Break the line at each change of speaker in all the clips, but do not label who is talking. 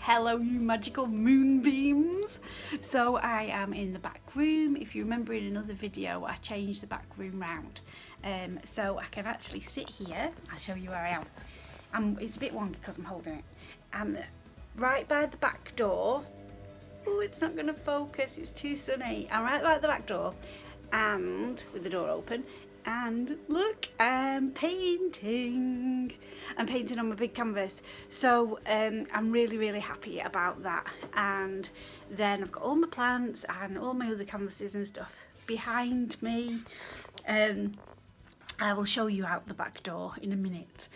Hello you magical moonbeams. So I am in the back room. If you remember in another video I changed the back room round, so I can actually sit here. I'll show you where I am. It's a bit wonky because I'm holding it. I'm right by the back door. Oh, it's not going to focus, it's too sunny. I'm right by the back door and with the door open, and look, I'm painting. I'm painting on my big canvas, so I'm really happy about that. And then I've got all my plants and all my other canvases and stuff behind me. I will show you out the back door in a minute.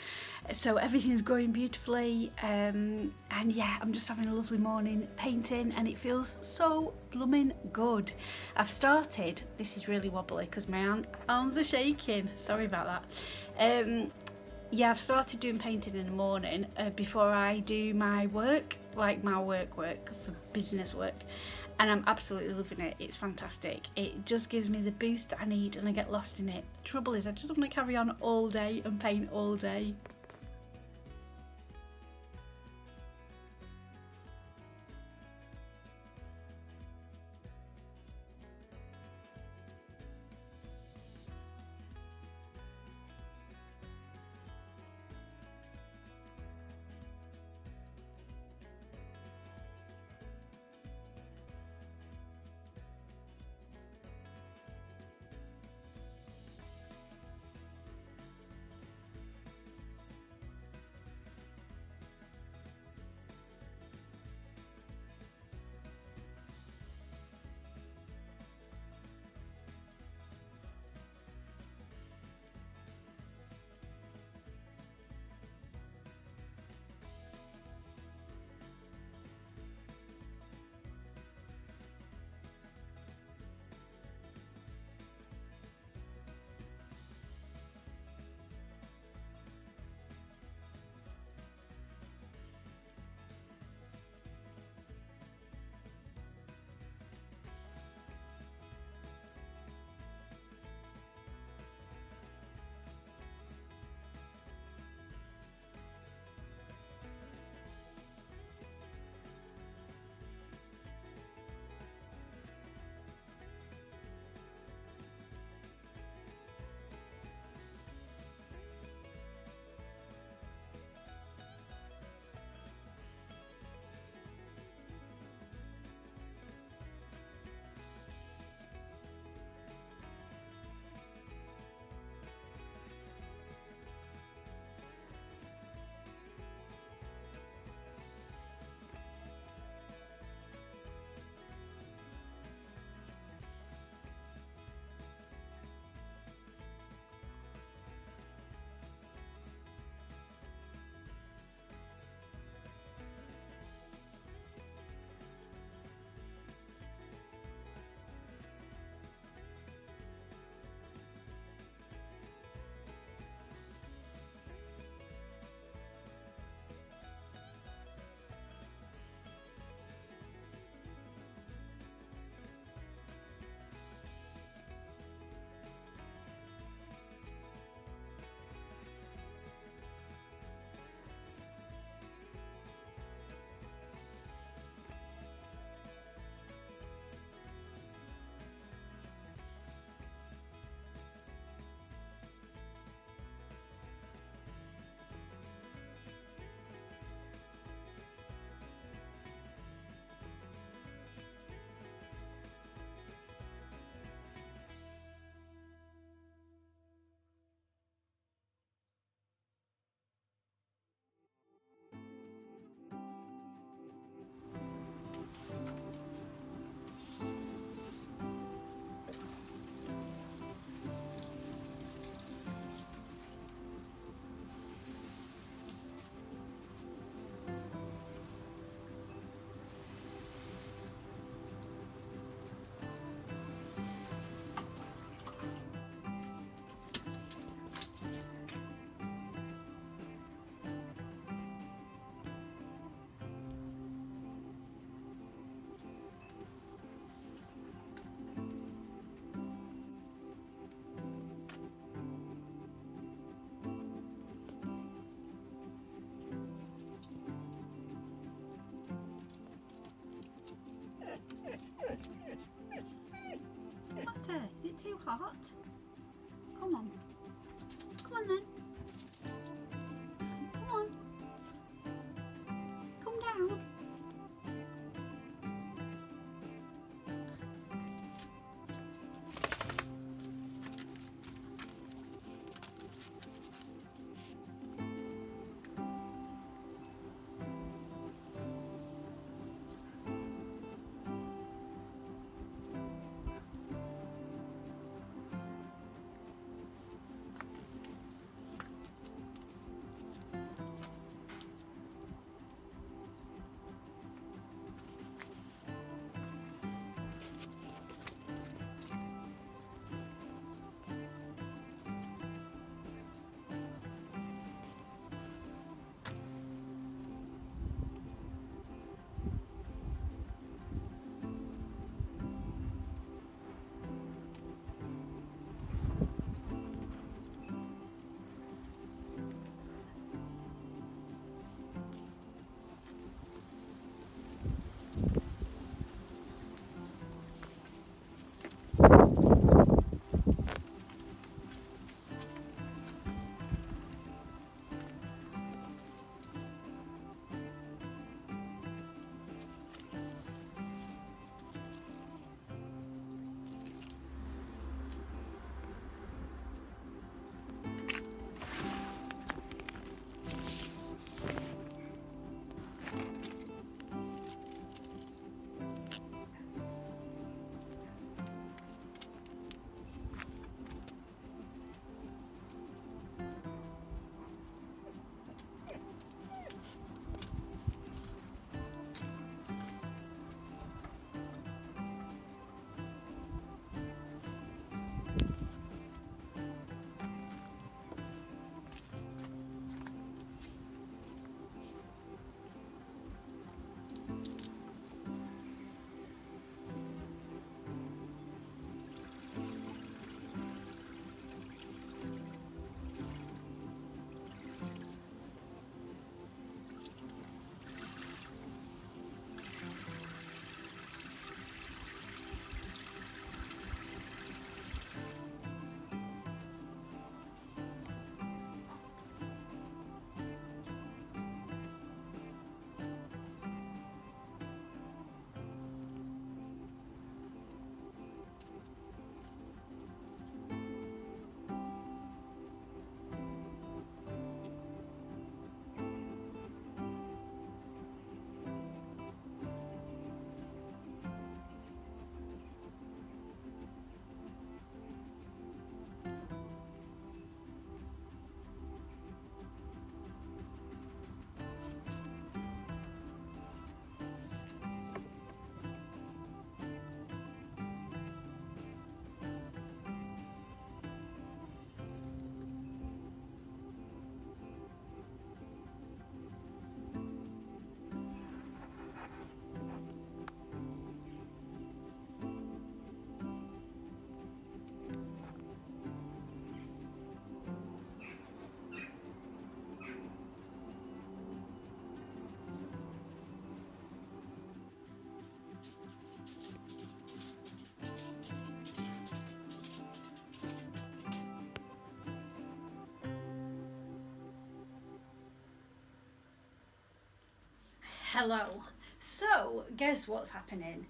So everything's growing beautifully, and yeah, I'm just having a lovely morning painting and it feels so blooming good. I've started, this is really wobbly because my arms are shaking, sorry about that. Yeah, I've started doing painting in the morning before I do my work, like my work for business work, and I'm absolutely loving it. It's fantastic. It just gives me the boost that I need and I get lost in it. The trouble is I just want to carry on all day and paint all day. hot. Come on. Come on then. Come on. Come down. Hello. So, guess what's happening?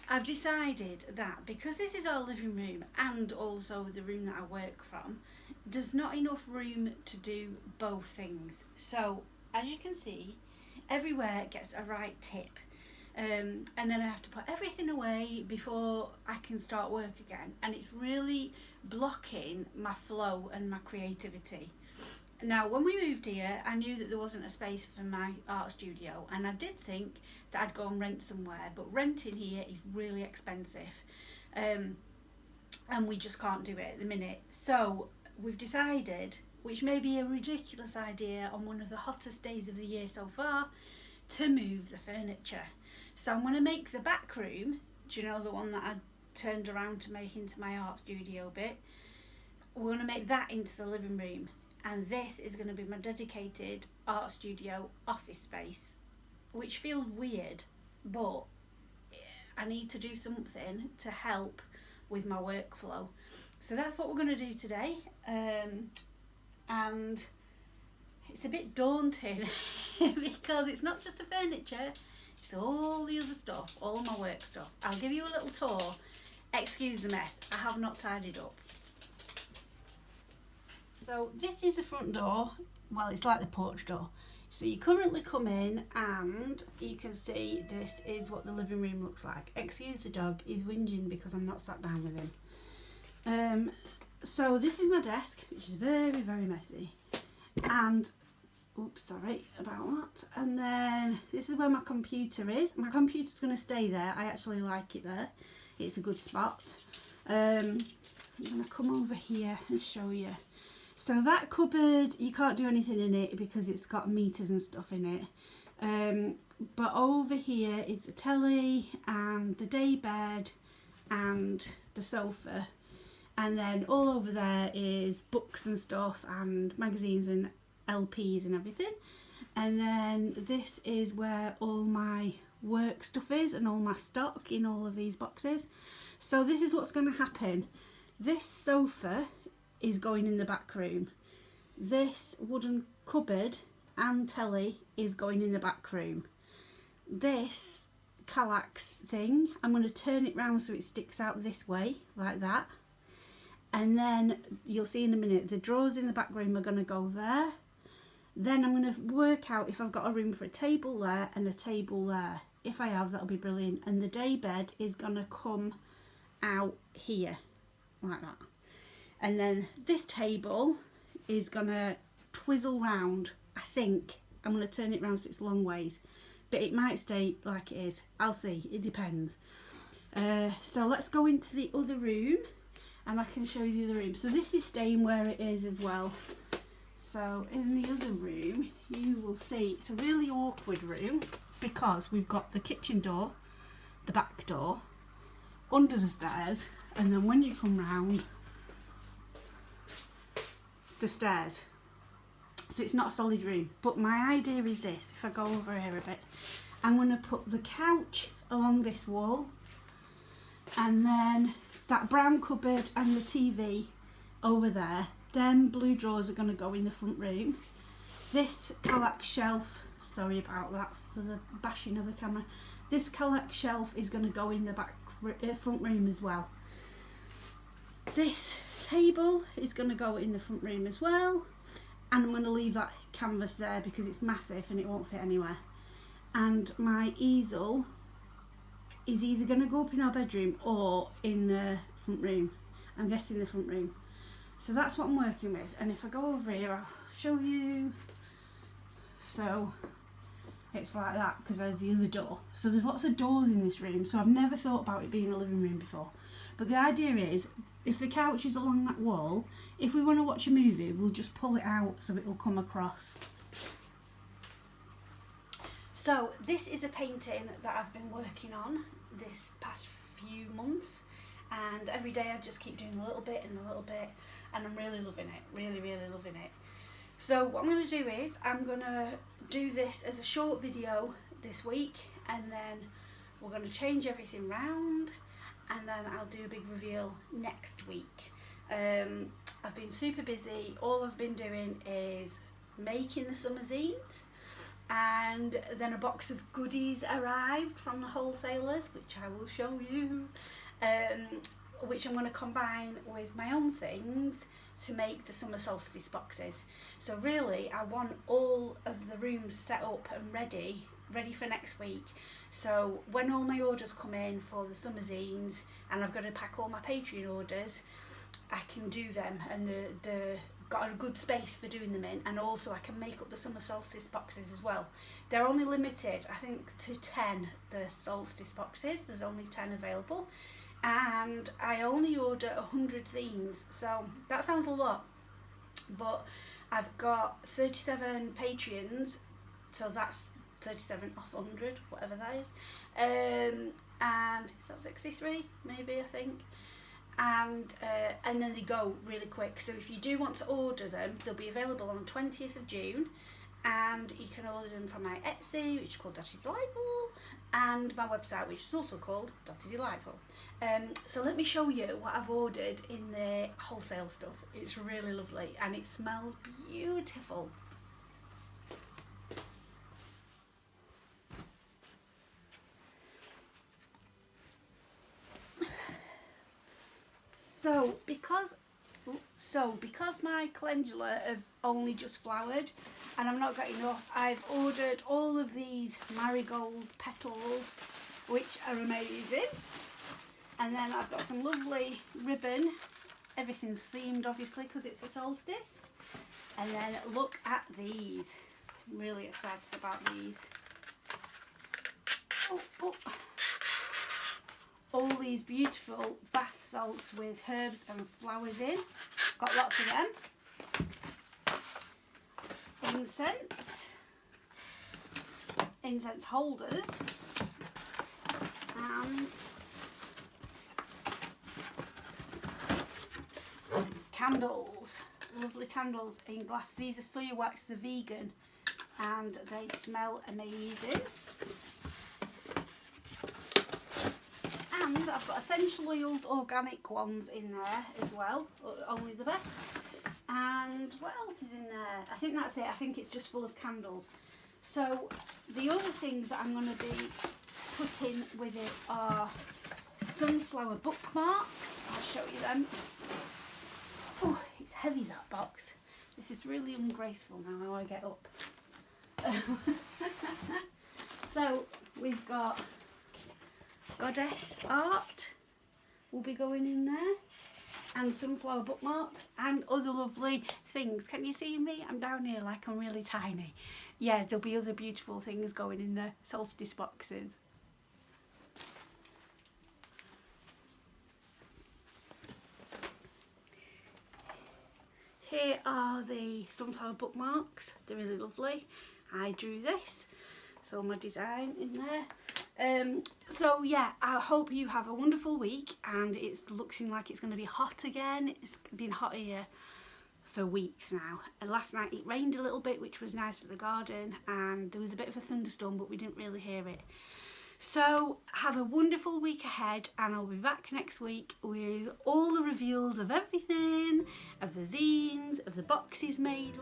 I've decided that because this is our living room and also the room that I work from, there's not enough room to do both things. So, as you can see, everywhere gets a right tip. And then I have to put everything away before I can start work again. And it's really blocking my flow and my creativity. Now, when we moved here, I knew that there wasn't a space for my art studio, and I did think that I'd go and rent somewhere, but renting here is really expensive, and we just can't do it at the minute. So we've decided, which may be a ridiculous idea on one of the hottest days of the year so far, to move the furniture. So I'm going to make the back room, do you know, the one that I turned around to make into my art studio bit, we're going to make that into the living room. And this is going to be my dedicated art studio office space, which feels weird, but I need to do something to help with my workflow. So that's what we're going to do today, and it's a bit daunting because it's not just the furniture, it's all the other stuff, all my work stuff. I'll give you a little tour. Excuse the mess, I have not tidied up. So this is the front door. Well, it's like the porch door. So you currently come in and you can see this is what the living room looks like. Excuse the dog, he's whinging because I'm not sat down with him. So this is my desk, which is very, very messy. And, oops, sorry about that. And then this is where my computer is. My computer's going to stay there. I actually like it there. It's a good spot. I'm going to come over here and show you. So that cupboard, you can't do anything in it because it's got meters and stuff in it. But over here it's a telly and the day bed and the sofa. And then all over there is books and stuff and magazines and LPs and everything. And then this is where all my work stuff is and all my stock in all of these boxes. So this is what's going to happen. This sofa is going in the back room. This wooden cupboard and telly is going in the back room. This Kallax thing, I'm going to turn it round so it sticks out this way, like that. And then you'll see in a minute, the drawers in the back room are going to go there. Then I'm going to work out if I've got a room for a table there and a table there. If I have, that'll be brilliant. And the day bed is going to come out here, like that. And then this table is going to twizzle round. I think I'm going to turn it round so it's long ways. But it might stay like it is. I'll see. It depends. So let's go into the other room and I can show you the other room. So this is staying where it is as well. So in the other room you will see it's a really awkward room because we've got the kitchen door, the back door, under the stairs, and then when you come round, the stairs. So it's not a solid room. But my idea is this, if I go over here a bit, I'm going to put the couch along this wall and then that brown cupboard and the TV over there. Them blue drawers are going to go in the front room. This Kallax shelf, sorry about that for the bashing of the camera, this Kallax shelf is going to go in the front room as well. This table is going to go in the front room as well, and I'm going to leave that canvas there because it's massive and it won't fit anywhere. And my easel is either going to go up in our bedroom or in the front room. I'm guessing the front room. So that's what I'm working with. And if I go over here, I'll show you. So it's like that because there's the other door. So there's lots of doors in this room, so I've never thought about it being a living room before. But the idea is, if the couch is along that wall, if we want to watch a movie, we'll just pull it out so it will come across. So this is a painting that I've been working on this past few months, and every day I just keep doing a little bit and a little bit, and I'm really loving it, really loving it. So what I'm going to do is I'm going to do this as a short video this week, and then we're going to change everything round, and then I'll do a big reveal next week. I've been super busy. All I've been doing is making the summer zines, and then a box of goodies arrived from the wholesalers, which I will show you, which I'm going to combine with my own things to make the summer solstice boxes. So really I want all of the rooms set up and ready for next week. So when all my orders come in for the summer zines, and I've got to pack all my Patreon orders, I can do them, and the got a good space for doing them in, and also I can make up the summer solstice boxes as well. They're only limited, I think, to 10, the solstice boxes. There's only 10 available, and I only order 100 zines, so that sounds a lot, but I've got 37 Patreons, so that's 37 off 100, whatever that is, and is that 63 maybe, I think. And then they go really quick, so if you do want to order them, they'll be available on the 20th of June, and you can order them from my Etsy, which is called Dotty Delightful, and my website, which is also called Dotty Delightful. So let me show you what I've ordered in the wholesale stuff. It's really lovely and it smells beautiful. Because my calendula have only just flowered and I've not got enough, I've ordered all of these marigold petals, which are amazing. And then I've got some lovely ribbon. Everything's themed obviously because it's a solstice. And then look at these. I'm really excited about these. All these beautiful bath salts with herbs and flowers in. Got lots of them. Incense holders, and candles. Lovely candles in glass. These are soya wax, the vegan, and they smell amazing. And I've got essential oils, organic ones in there as well, only the best. And what else is in there? I think that's it. I think it's just full of candles. So the other things that I'm going to be putting with it are sunflower bookmarks. I'll show you them. Oh, it's heavy, that box. This is really ungraceful now how I get up. So we've got goddess art will be going in there, and sunflower bookmarks and other lovely things. Can you see me? I'm down here like I'm really tiny. Yeah, there'll be other beautiful things going in the solstice boxes. Here are the sunflower bookmarks. They're really lovely. I drew this, so my design in there. So yeah, I hope you have a wonderful week, and it's looking like it's going to be hot again. It's been hot here for weeks now, and last night it rained a little bit, which was nice for the garden, and there was a bit of a thunderstorm, but we didn't really hear it. So have a wonderful week ahead, and I'll be back next week with all the reveals of everything, of the zines, of the boxes made.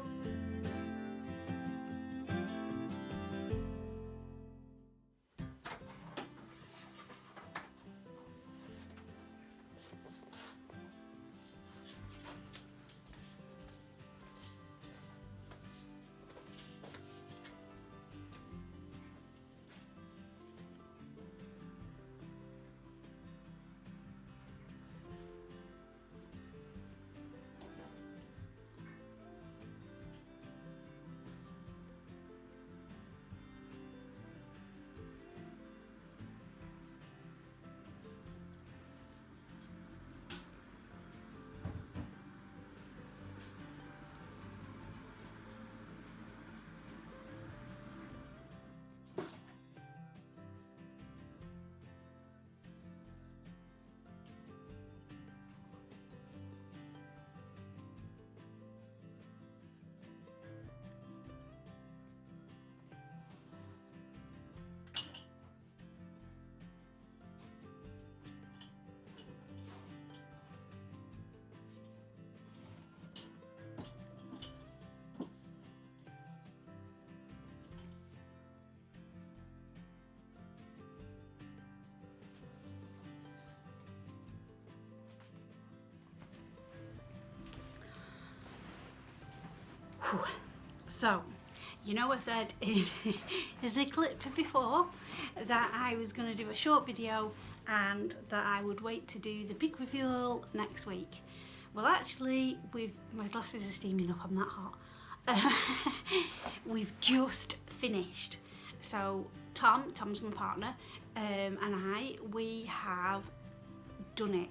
So, you know I said in the clip before that I was going to do a short video and that I would wait to do the big reveal next week. Well, actually, my glasses are steaming up, I'm that hot. We've just finished. So Tom's my partner, and we have done it.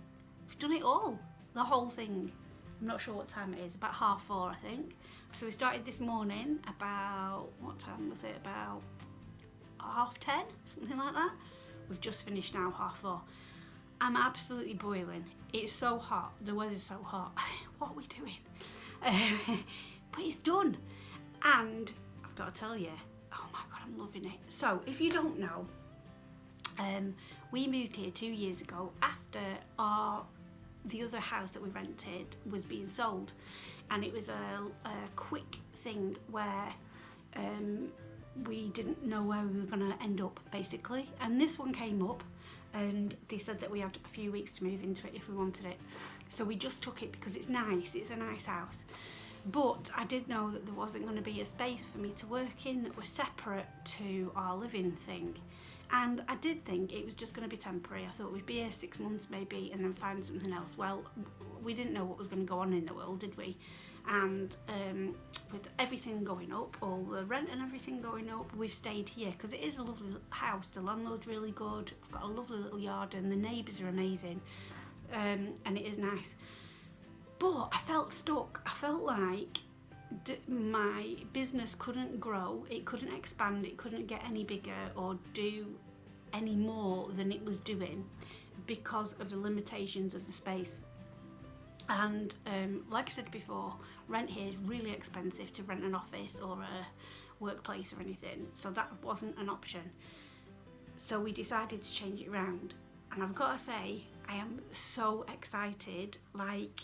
We've done it all, the whole thing. I'm not sure what time it is, about 4:30 I think. So we started this morning about, what time was it, about 10:30, something like that. We've just finished now, 4:30. I'm absolutely boiling. It's so hot, the weather's so hot. What are we doing? But it's done. And I've got to tell you, oh my god, I'm loving it. So if you don't know, we moved here 2 years ago after the other house that we rented was being sold, and it was a quick thing where we didn't know where we were going to end up basically, and this one came up and they said that we had a few weeks to move into it if we wanted it, so we just took it because it's nice, it's a nice house. But I did know that there wasn't going to be a space for me to work in that was separate to our living thing, and I did think it was just going to be temporary. I thought we'd be here 6 months maybe and then find something else. Well, we didn't know what was going to go on in the world, did we? And with everything going up, all the rent and everything going up, we've stayed here because it is a lovely house. The landlord's really good, I've got a lovely little yard and the neighbours are amazing, and it is nice. But I felt stuck. I felt like my business couldn't grow, it couldn't expand, it couldn't get any bigger or do any more than it was doing because of the limitations of the space. And like I said before, rent here is really expensive to rent an office or a workplace or anything, so that wasn't an option. So we decided to change it around, and I've got to say I am so excited, like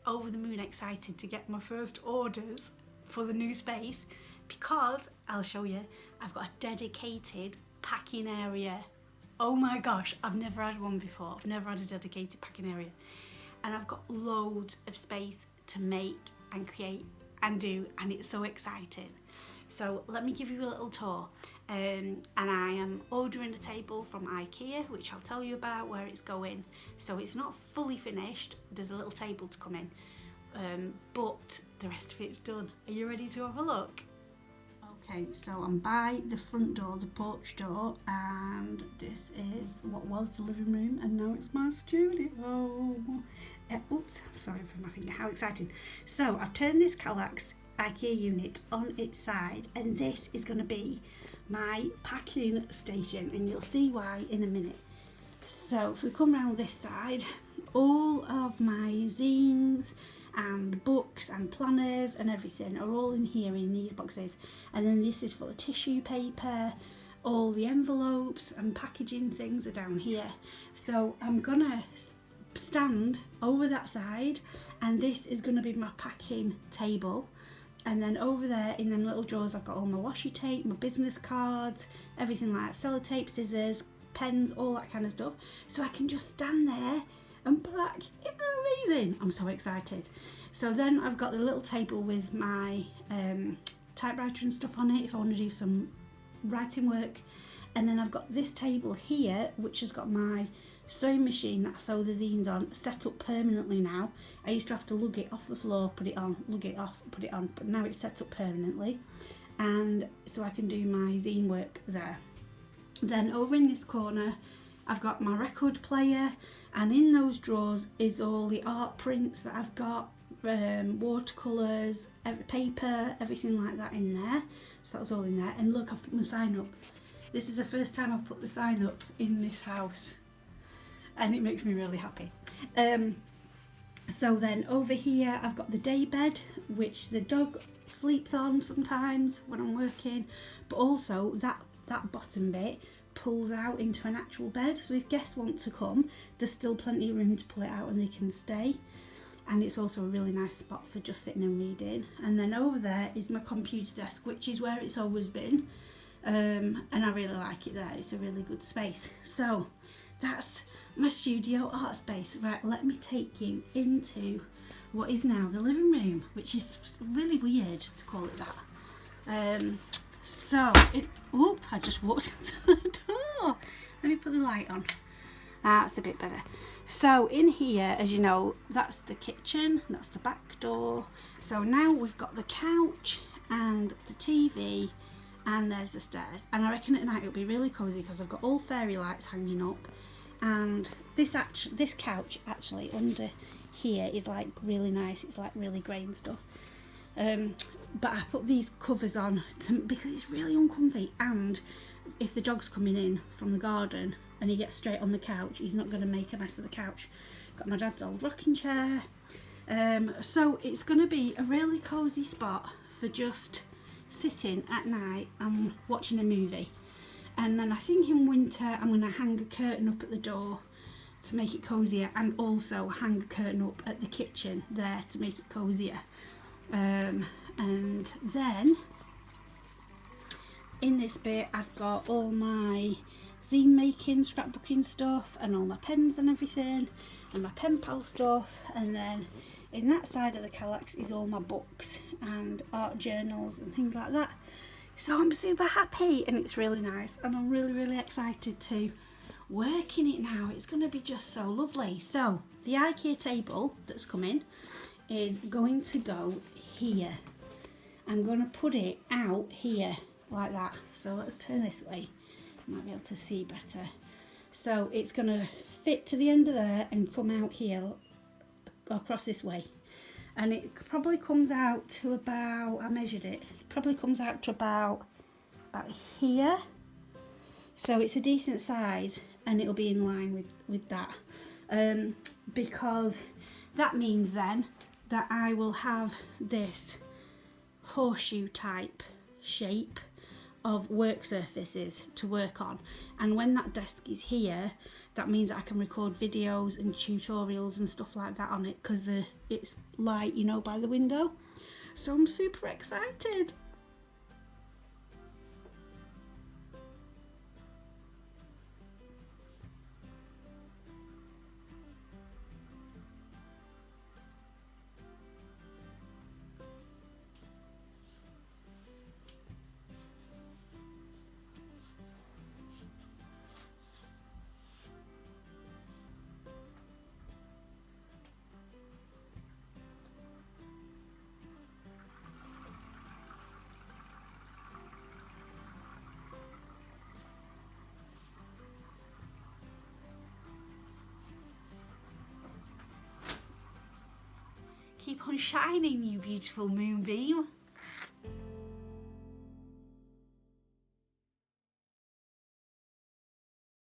over the moon excited to get my first orders for the new space, because I'll show you, I've got a dedicated packing area. Oh my gosh, I've never had one before. I've never had a dedicated packing area, and I've got loads of space to make and create and do, and it's so exciting. So let me give you a little tour. And I am ordering a table from IKEA, which I'll tell you about where it's going. So it's not fully finished, there's a little table to come in, but the rest of it's done. Are you ready to have a look? Okay, so I'm by the front door, the porch door, and this is what was the living room and now it's my studio. Oops, sorry for my finger, how exciting. So I've turned this Kallax IKEA unit on its side, and this is going to be my packing station, and you'll see why in a minute. So if we come around this side, all of my zines and books and planners and everything are all in here in these boxes, and then this is full of tissue paper. All the envelopes and packaging things are down here. So I'm gonna stand over that side, and this is going to be my packing table. And then over there in them little drawers I've got all my washi tape, my business cards, everything like that, sellotape, scissors, pens, all that kind of stuff. So I can just stand there and pack. Isn't that amazing? I'm so excited. So then I've got the little table with my typewriter and stuff on it if I want to do some writing work. And then I've got this table here which has got my sewing machine that I sew the zines on, set up permanently now. I used to have to lug it off the floor, put it on, lug it off, put it on, but now it's set up permanently, and so I can do my zine work there. Then over in this corner I've got my record player, and in those drawers is all the art prints that I've got, watercolours, paper, everything like that in there. So that's all in there. And look, I've put my sign up. This is the first time I've put the sign up in this house, and it makes me really happy. So then over here I've got the day bed, which the dog sleeps on sometimes when I'm working, but also that bottom bit pulls out into an actual bed, so if guests want to come, there's still plenty of room to pull it out and they can stay. And it's also a really nice spot for just sitting and reading. And then over there is my computer desk, which is where it's always been, and I really like it there. It's a really good space. So that's my studio art space. Right, let me take you into what is now the living room, which is really weird to call it that. I just walked into the door. Let me put the light on. That's a bit better. So in here, as you know, that's the kitchen, that's the back door. So now we've got the couch and the TV, and there's the stairs. And I reckon at night it'll be really cosy because I've got all fairy lights hanging up. And this couch actually under here is like really nice. It's like really grey and stuff. But I put these covers on because it's really uncomfy, and if the dog's coming in from the garden and he gets straight on the couch, he's not going to make a mess of the couch. Got my dad's old rocking chair. So it's going to be a really cosy spot for just sitting at night, I'm watching a movie, and then I think in winter I'm going to hang a curtain up at the door to make it cozier, and also hang a curtain up at the kitchen there to make it cozier. And then in this bit I've got all my zine making, scrapbooking stuff, and all my pens and everything, and my pen pal stuff. And then in that side of the kallax is all my books and art journals and things like that. So I'm super happy, and it's really nice, and I'm really excited to work in it now. It's going to be just so lovely. So the IKEA table that's coming is going to go here. I'm going to put it out here like that. So let's turn this way, you might be able to see better. So it's going to fit to the end of there and come out here across this way, and it probably comes out to about, I measured it, probably comes out to about here. So it's a decent size, and it'll be in line with that, because that means then that I will have this horseshoe type shape of work surfaces to work on, and when that desk is here, that means that I can record videos and tutorials and stuff like that on it, because it's light, you know, by the window. So I'm super excited. Keep on shining, you beautiful moonbeam.